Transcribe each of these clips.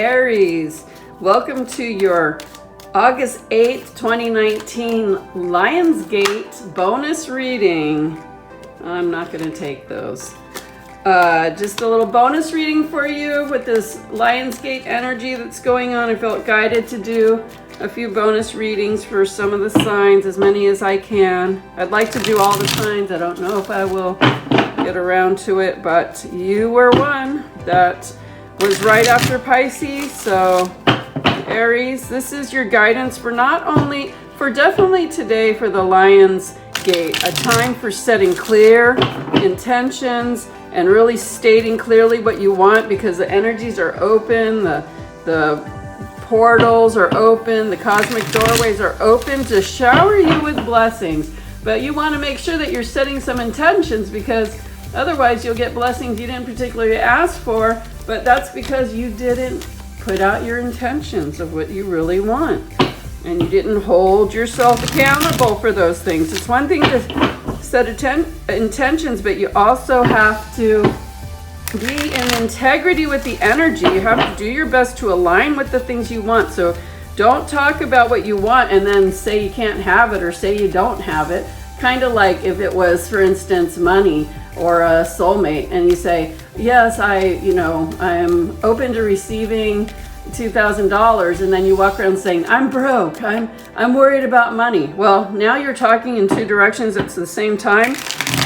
Aries. Welcome to your August 8th, 2019 Lionsgate bonus reading. I'm not going to take those. Just a little bonus reading for you with this Lionsgate energy that's going on. I felt guided to do a few bonus readings for some of the signs, as many as I can. I'd like to do all the signs. I don't know if I will get around to it, but you were one that was right after Pisces. So Aries, this is your guidance for definitely today for the Lion's Gate, a time for setting clear intentions and really stating clearly what you want, because the energies are open, the portals are open, the cosmic doorways are open to shower you with blessings. But you want to make sure that you're setting some intentions, because otherwise you'll get blessings you didn't particularly ask for, but that's because you didn't put out your intentions of what you really want. And you didn't hold yourself accountable for those things. It's one thing to set intentions, but you also have to be in integrity with the energy. You have to do your best to align with the things you want. So don't talk about what you want and then say you can't have it or say you don't have it. Kind of like if it was, for instance, money or a soulmate, and you say, yes, I'm open to receiving $2,000, and then you walk around saying, I'm broke, I'm worried about money. Well, now you're talking in two directions at the same time,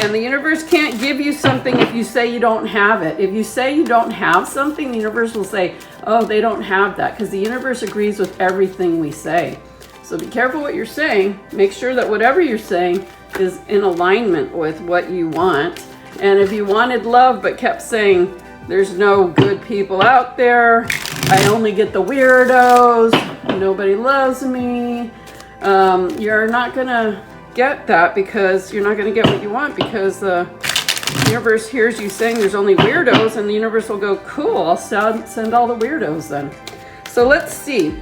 and the universe can't give you something if you say you don't have it. If you say you don't have something, the universe will say, oh, they don't have that, because the universe agrees with everything we say. So be careful what you're saying. Make sure that whatever you're saying is in alignment with what you want. And if you wanted love but kept saying, there's no good people out there, I only get the weirdos, nobody loves me, you're not gonna get that, because you're not gonna get what you want, because the universe hears you saying there's only weirdos, and the universe will go, cool, I'll send all the weirdos then. So let's see.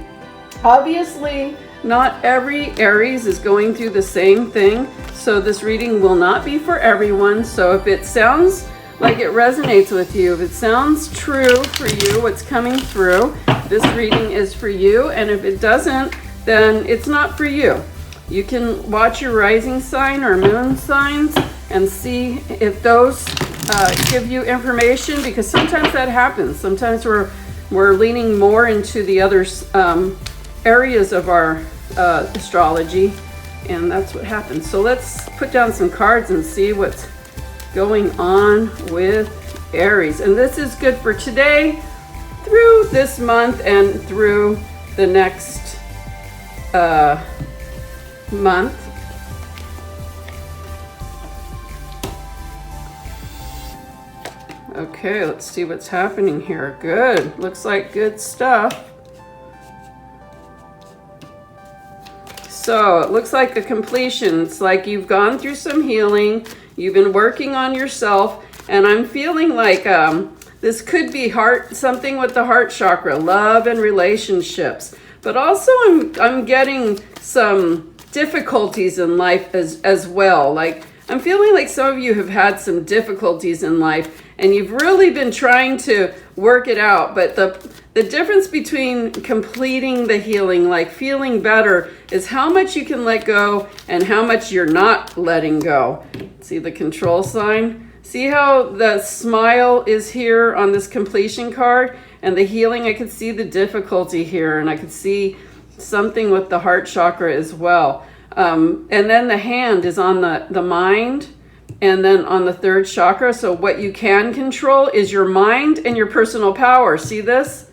Obviously, not every Aries is going through the same thing, so this reading will not be for everyone. So if it sounds like it resonates with you, if it sounds true for you, what's coming through, this reading is for you. And if it doesn't, then it's not for you. You can watch your rising sign or moon signs and see if those give you information, because sometimes that happens. Sometimes we're leaning more into the other areas of our astrology, and that's what happens. So let's put down some cards and see what's going on with Aries. And this is good for today, through this month, and through the next month. Okay, let's see what's happening here. Good. Looks like good stuff. So it looks like a completion. It's like you've gone through some healing. You've been working on yourself. And I'm feeling like this could be something with the heart chakra, love and relationships. But also I'm getting some difficulties in life as well. Like, I'm feeling like some of you have had some difficulties in life, and you've really been trying to work it out. But the difference between completing the healing, like feeling better, is how much you can let go and how much you're not letting go. See the control sign? See how the smile is here on this completion card? And the healing, I could see the difficulty here, and I could see something with the heart chakra as well. And then the hand is on the mind, and then on the third chakra. So what you can control is your mind and your personal power. See this?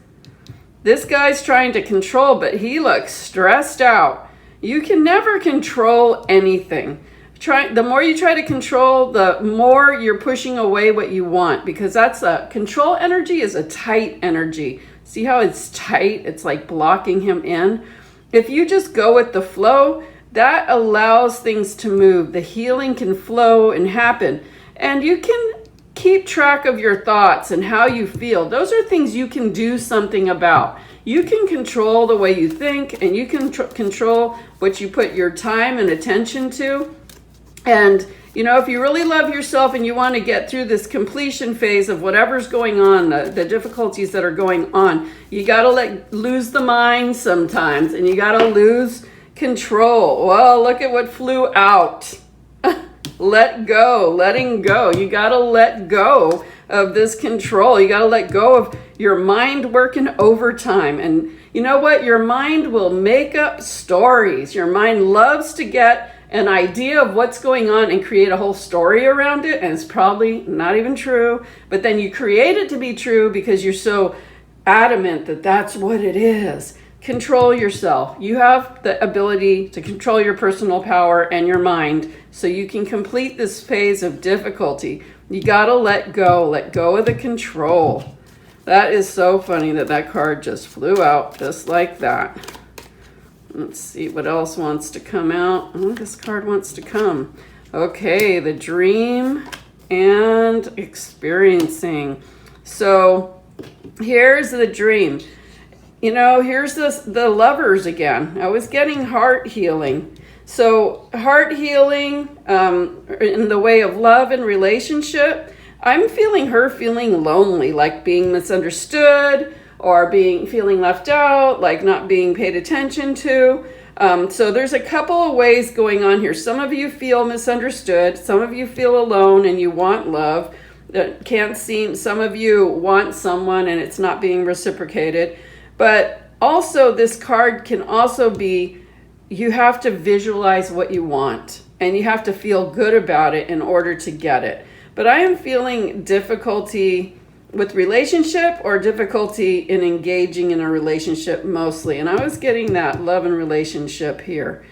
This guy's trying to control, but he looks stressed out. You can never control anything. The more you try to control, the more you're pushing away what you want, because control energy is a tight energy. See how it's tight? It's like blocking him in. If you just go with the flow, that allows things to move. The healing can flow and happen. And you can keep track of your thoughts and how you feel. Those are things you can do something about. You can control the way you think, and you can control what you put your time and attention to. And You know, if you really love yourself and you want to get through this completion phase of whatever's going on, the difficulties that are going on, you got to lose the mind sometimes, and you got to lose control. Well, look at what flew out. Let go, letting go. You got to let go of this control. You got to let go of your mind working overtime. And you know what? Your mind will make up stories. Your mind loves to get an idea of what's going on and create a whole story around it. And it's probably not even true. But then you create it to be true because you're so adamant that that's what it is. Control yourself. You have the ability to control your personal power and your mind so you can complete this phase of difficulty. You got to let go of the control. That is so funny that card just flew out just like that. Let's see what else wants to come out. Oh, this card wants to come. Okay, the dream and experiencing. So here's the dream. You know, here's the lovers again. I was getting heart healing. So heart healing in the way of love and relationship. I'm feeling her feeling lonely, like being misunderstood or feeling left out, like not being paid attention to. So there's a couple of ways going on here. Some of you feel misunderstood. Some of you feel alone and you want love. Some of you want someone and it's not being reciprocated. But also this card can also be, you have to visualize what you want and you have to feel good about it in order to get it. But I am feeling difficulty with relationship or difficulty in engaging in a relationship mostly. And I was getting that love and relationship here.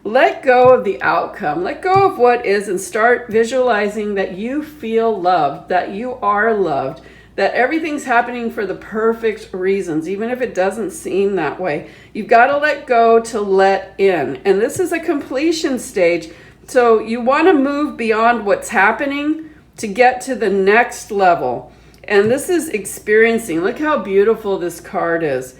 Let go of the outcome. Let go of what is and start visualizing that you feel loved, that you are loved, that everything's happening for the perfect reasons, even if it doesn't seem that way. You've got to let go to let in. And this is a completion stage. So you want to move beyond what's happening to get to the next level. And this is experiencing. Look how beautiful this card is.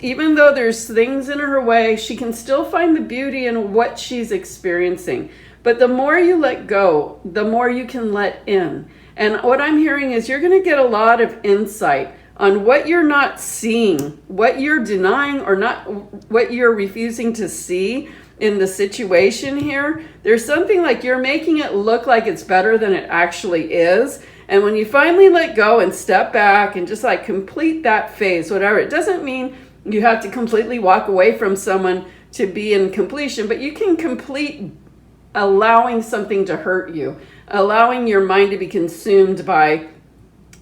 Even though there's things in her way, she can still find the beauty in what she's experiencing. But the more you let go, the more you can let in. And what I'm hearing is you're going to get a lot of insight on what you're not seeing, what you're denying or not, what you're refusing to see in the situation here. There's something like you're making it look like it's better than it actually is. And when you finally let go and step back and just like complete that phase, whatever, it doesn't mean you have to completely walk away from someone to be in completion, but you can complete allowing something to hurt you, allowing your mind to be consumed by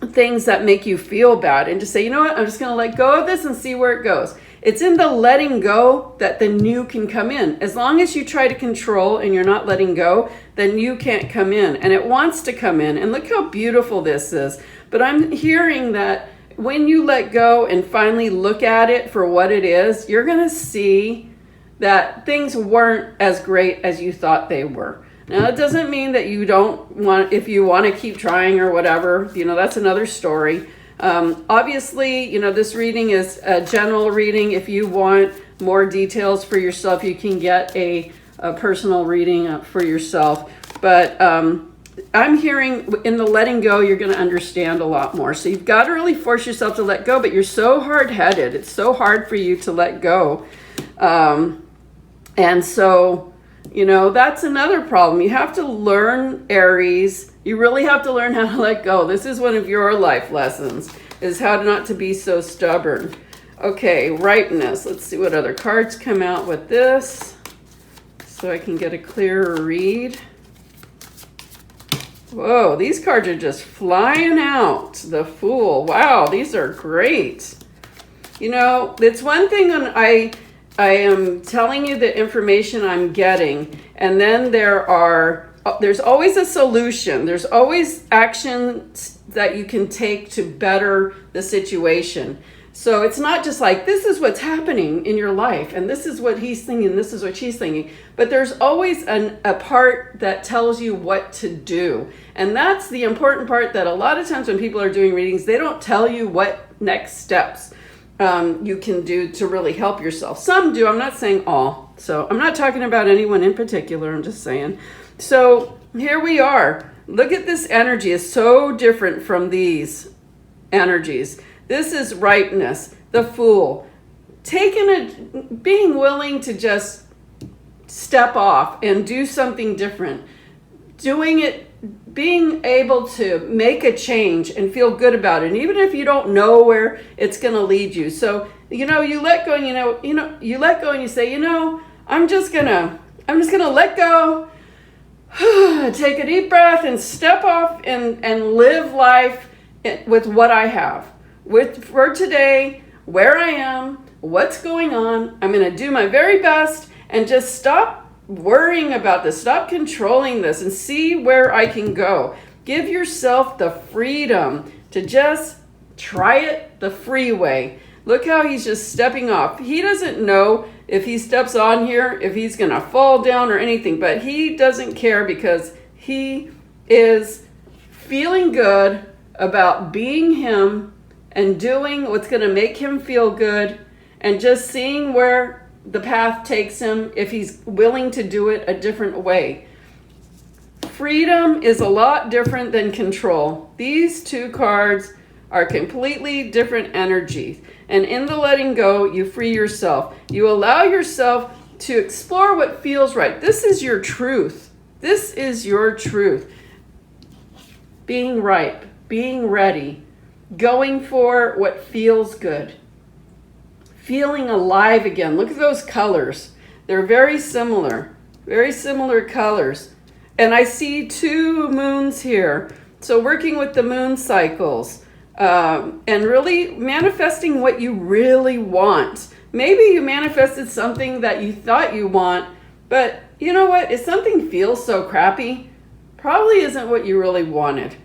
things that make you feel bad, and just say, you know what, I'm just going to let go of this and see where it goes. It's in the letting go that the new can come in. As long as you try to control and you're not letting go, then new can't come in, and it wants to come in. And look how beautiful this is. But I'm hearing that when you let go and finally look at it for what it is, you're going to see that things weren't as great as you thought they were. Now, it doesn't mean that you don't want, if you want to keep trying or whatever, you know, that's another story. Obviously, you know, this reading is a general reading. If you want more details for yourself, you can get a personal reading for yourself. But I'm hearing in the letting go, you're going to understand a lot more. So you've got to really force yourself to let go, but you're so hard-headed. It's so hard for you to let go. And so, you know, that's another problem. You have to learn, Aries. You really have to learn how to let go. This is one of your life lessons, is how not to be so stubborn. Okay, ripeness. Let's see what other cards come out with this so I can get a clearer read. Whoa, these cards are just flying out. The Fool. Wow, these are great. You know, it's one thing when I am telling you the information I'm getting, and then there's always a solution. There's always actions that you can take to better the situation. So it's not just like, this is what's happening in your life, and this is what he's thinking, this is what she's thinking. But there's always a part that tells you what to do. And that's the important part, that a lot of times when people are doing readings, they don't tell you what next steps you can do to really help yourself. Some do, I'm not saying all. So I'm not talking about anyone in particular, I'm just saying. So here we are. Look at this energy. It's so different from these energies. This is ripeness, the Fool. Being willing to just step off and do something different. Doing it, being able to make a change and feel good about it. And even if you don't know where it's going to lead you. So, you let go and you let go and you say, I'm just going to let go. Take a deep breath and step off and live life with what I have. For today, where I am, what's going on. I'm going to do my very best and just stop worrying about this. Stop controlling this and see where I can go. Give yourself the freedom to just try it the free way. Look how he's just stepping off. He doesn't know if he steps on here, if he's going to fall down or anything, but he doesn't care because he is feeling good about being him and doing what's going to make him feel good and just seeing where the path takes him if he's willing to do it a different way. Freedom is a lot different than control. These two cards are completely different energies. And in the letting go, you free yourself. You allow yourself to explore what feels right. This is your truth. This is your truth. Being ripe, being ready, going for what feels good. Feeling alive again. Look at those colors. They're very similar colors. And I see 2 moons here. So working with the moon cycles. And really manifesting what you really want. Maybe you manifested something that you thought you want, but you know what? If something feels so crappy, probably isn't what you really wanted,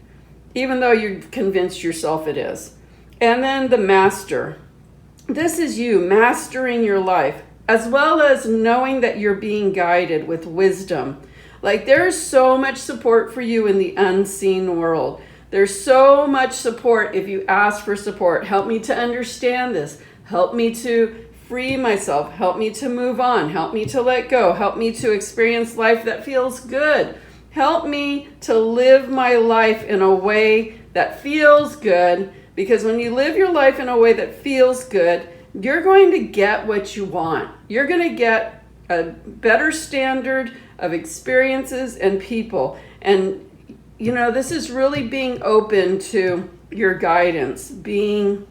even though you've convinced yourself it is. And then the Master. This is you mastering your life, as well as knowing that you're being guided with wisdom. Like there's so much support for you in the unseen world. There's so much support if you ask for support. Help me to understand this. Help me to free myself. Help me to move on. Help me to let go. Help me to experience life that feels good. Help me to live my life in a way that feels good. Because when you live your life in a way that feels good, you're going to get what you want. You're going to get a better standard of experiences and people. And this is really being open to your guidance, being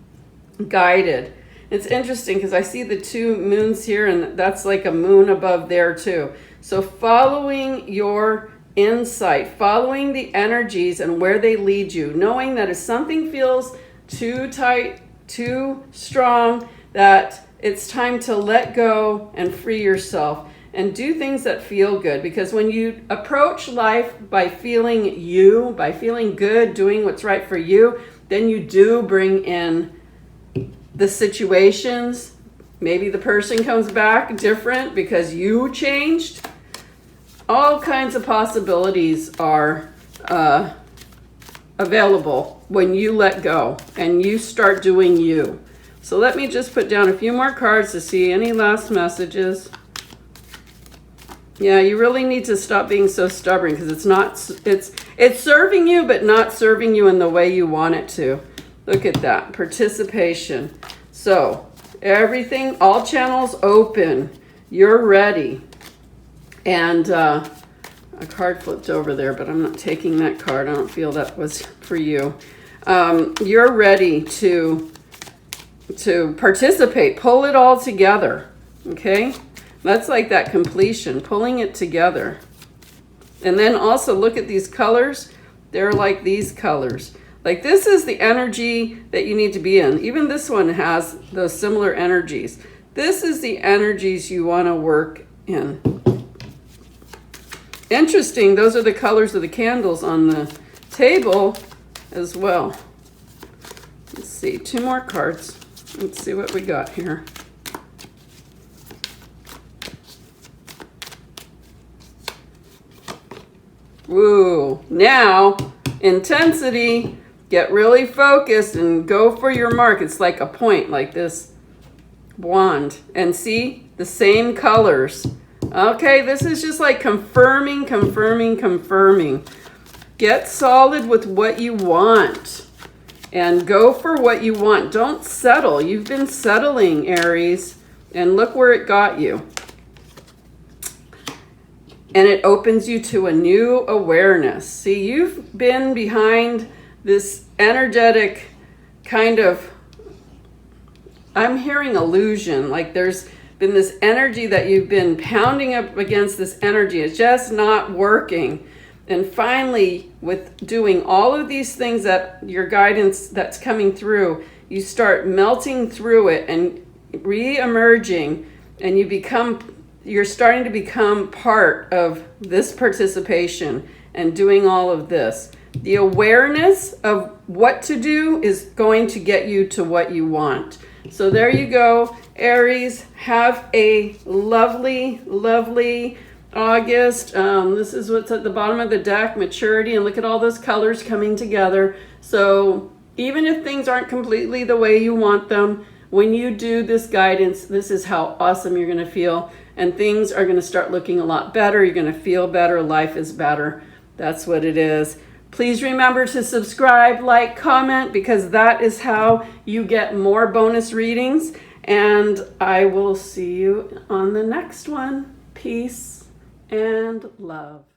guided. It's interesting because I see the 2 moons here, and that's like a moon above there too. So following your insight, following the energies and where they lead you, knowing that if something feels too tight, too strong, that it's time to let go and free yourself. And do things that feel good, because when you approach life by feeling good, doing what's right for you, then you do bring in the situations. Maybe the person comes back different because you changed. All kinds of possibilities are available when you let go and you start doing you. So let me just put down a few more cards to see any last messages. Yeah, you really need to stop being so stubborn because it's serving you, but not serving you in the way you want it to. Look at that, participation. So everything, all channels open. You're ready. And a card flipped over there, but I'm not taking that card. I don't feel that was for you. You're ready to participate. Pull it all together. Okay. That's like that completion, pulling it together. And then also look at these colors. They're like these colors. Like this is the energy that you need to be in. Even this one has those similar energies. This is the energies you want to work in. Interesting, those are the colors of the candles on the table as well. Let's see, 2 more cards. Let's see what we got here. Woo, now intensity, get really focused and go for your mark. It's like a point, like this wand. And see the same colors Okay, this is just like confirming. Get solid with what you want and go for what you want. Don't settle. You've been settling, Aries, and look where it got you. And it opens you to a new awareness. See, you've been behind this energetic kind of, I'm hearing illusion, like there's been this energy that you've been pounding up against this energy. It's just not working. And finally, with doing all of these things that your guidance that's coming through, you start melting through it and re-emerging, and you're starting to become part of this participation and doing all of this. The awareness of what to do is going to get you to what you want. So there you go, Aries. Have a lovely, lovely August. This is what's at the bottom of the deck, maturity, and look at all those colors coming together. So even if things aren't completely the way you want them, when you do this guidance, this is how awesome you're going to feel. And things are going to start looking a lot better. You're going to feel better. Life is better. That's what it is. Please remember to subscribe, like, comment, because that is how you get more bonus readings. And I will see you on the next one. Peace and love.